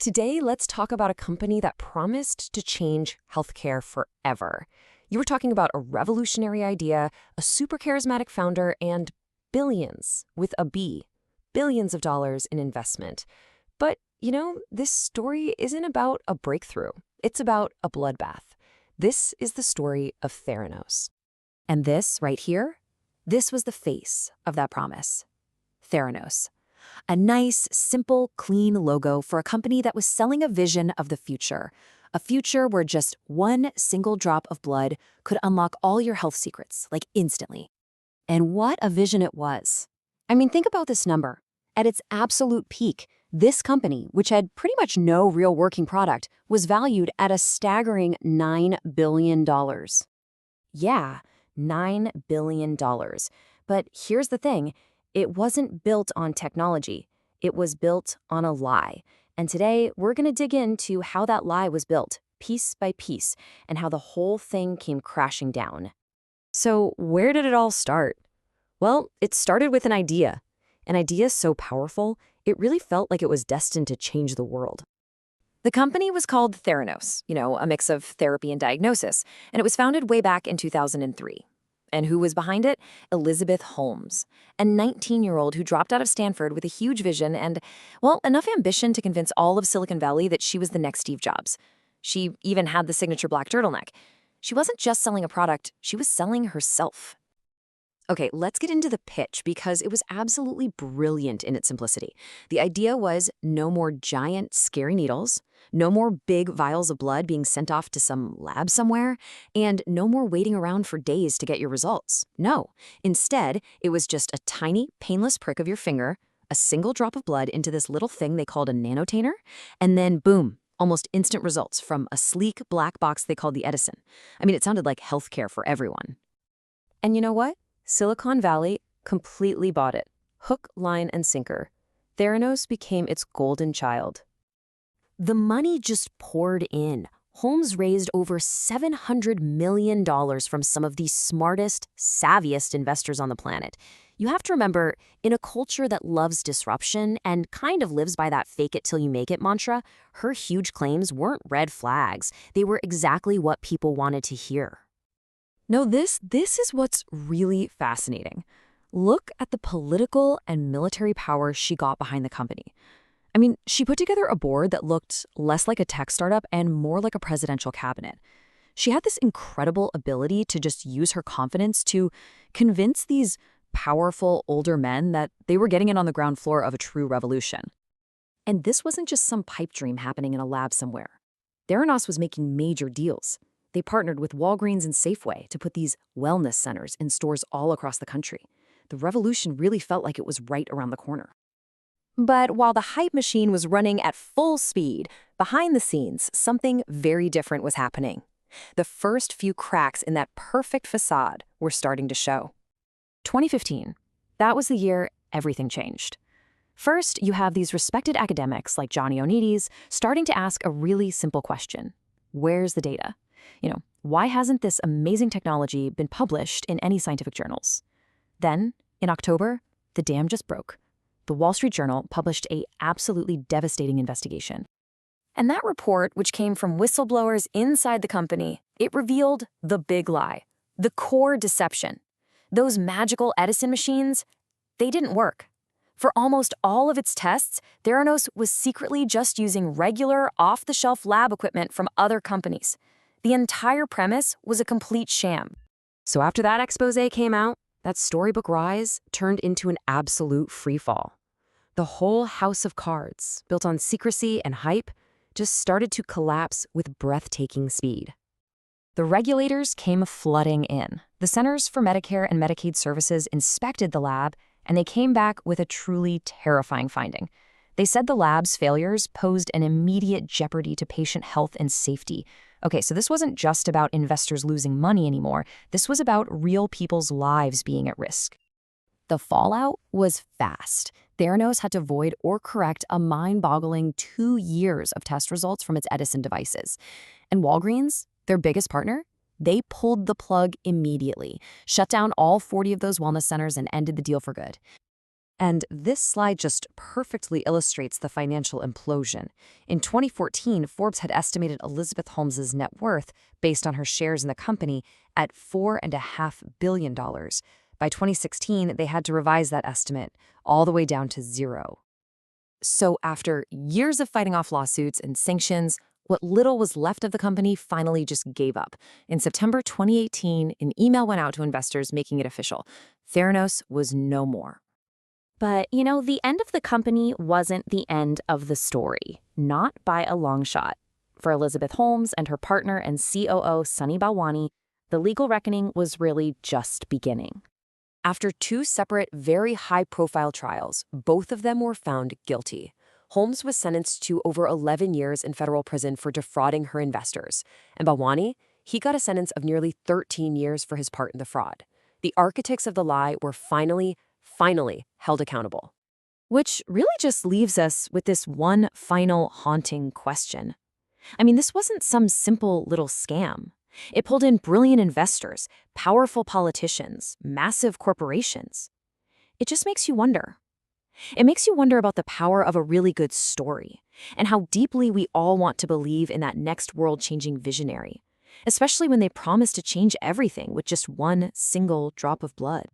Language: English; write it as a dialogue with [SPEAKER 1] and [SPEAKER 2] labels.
[SPEAKER 1] Today, let's talk about a company that promised to change healthcare forever. You were talking about a revolutionary idea, a super charismatic founder, and billions, with a B, billions of dollars in investment. But, this story isn't about a breakthrough. It's about a bloodbath. This is the story of Theranos.
[SPEAKER 2] And this, right here, this was the face of that promise. Theranos. A nice, simple, clean logo for a company that was selling a vision of the future. A future where just one single drop of blood could unlock all your health secrets, like instantly. And what a vision it was. I mean, think about this number. At its absolute peak, this company, which had pretty much no real working product, was valued at a staggering $9 billion. Yeah, $9 billion. But here's the thing. It wasn't built on technology. It was built on a lie. And today, we're going to dig into how that lie was built, piece by piece, and how the whole thing came crashing down.
[SPEAKER 1] So where did it all start? Well, it started with an idea. An idea so powerful, it really felt like it was destined to change the world.
[SPEAKER 2] The company was called Theranos, a mix of therapy and diagnosis, and it was founded way back in 2003. And who was behind it? Elizabeth Holmes, a 19-year-old who dropped out of Stanford with a huge vision and, enough ambition to convince all of Silicon Valley that she was the next Steve Jobs. She even had the signature black turtleneck. She wasn't just selling a product, she was selling herself.
[SPEAKER 1] Okay, let's get into the pitch because it was absolutely brilliant in its simplicity. The idea was no more giant, scary needles, no more big vials of blood being sent off to some lab somewhere, and no more waiting around for days to get your results. No. Instead, it was just a tiny, painless prick of your finger, a single drop of blood into this little thing they called a nanotainer, and then boom, almost instant results from a sleek black box they called the Edison. I mean, it sounded like healthcare for everyone. And you know what? Silicon Valley completely bought it. Hook, line, and sinker. Theranos became its golden child.
[SPEAKER 2] The money just poured in. Holmes raised over $700 million from some of the smartest, savviest investors on the planet. You have to remember, in a culture that loves disruption and kind of lives by that fake it till you make it mantra, her huge claims weren't red flags. They were exactly what people wanted to hear.
[SPEAKER 1] No, this is what's really fascinating. Look at the political and military power she got behind the company. I mean, she put together a board that looked less like a tech startup and more like a presidential cabinet. She had this incredible ability to just use her confidence to convince these powerful older men that they were getting in on the ground floor of a true revolution. And this wasn't just some pipe dream happening in a lab somewhere. Theranos was making major deals. They partnered with Walgreens and Safeway to put these wellness centers in stores all across the country. The revolution really felt like it was right around the corner. But while the hype machine was running at full speed, behind the scenes, something very different was happening. The first few cracks in that perfect facade were starting to show. 2015, that was the year everything changed. First, you have these respected academics like Johnny Onides starting to ask a really simple question. Where's the data? Why hasn't this amazing technology been published in any scientific journals? Then, in October, the dam just broke. The Wall Street Journal published an absolutely devastating investigation. And that report, which came from whistleblowers inside the company, it revealed the big lie, the core deception. Those magical Edison machines, they didn't work. For almost all of its tests, Theranos was secretly just using regular, off-the-shelf lab equipment from other companies. The entire premise was a complete sham. So after that expose came out, that storybook rise turned into an absolute freefall. The whole house of cards, built on secrecy and hype, just started to collapse with breathtaking speed. The regulators came flooding in. The Centers for Medicare and Medicaid Services inspected the lab, and they came back with a truly terrifying finding. They said the lab's failures posed an immediate jeopardy to patient health and safety. Okay, so this wasn't just about investors losing money anymore. This was about real people's lives being at risk. The fallout was fast. Theranos had to void or correct a mind-boggling 2 years of test results from its Edison devices. And Walgreens, their biggest partner, they pulled the plug immediately, shut down all 40 of those wellness centers and ended the deal for good. And this slide just perfectly illustrates the financial implosion. In 2014, Forbes had estimated Elizabeth Holmes's net worth, based on her shares in the company, at $4.5 billion. By 2016, they had to revise that estimate all the way down to zero.
[SPEAKER 2] So after years of fighting off lawsuits and sanctions, what little was left of the company finally just gave up. In September 2018, an email went out to investors making it official. Theranos was no more.
[SPEAKER 3] But, the end of the company wasn't the end of the story. Not by a long shot. For Elizabeth Holmes and her partner and COO, Sunny Balwani, the legal reckoning was really just beginning.
[SPEAKER 2] After two separate, very high-profile trials, both of them were found guilty. Holmes was sentenced to over 11 years in federal prison for defrauding her investors. And Balwani, he got a sentence of nearly 13 years for his part in the fraud. The architects of the lie were finally held accountable.
[SPEAKER 3] Which really just leaves us with this one final haunting question. This wasn't some simple little scam. It pulled in brilliant investors, powerful politicians, massive corporations. It just makes you wonder. It makes you wonder about the power of a really good story and how deeply we all want to believe in that next world-changing visionary, especially when they promise to change everything with just one single drop of blood.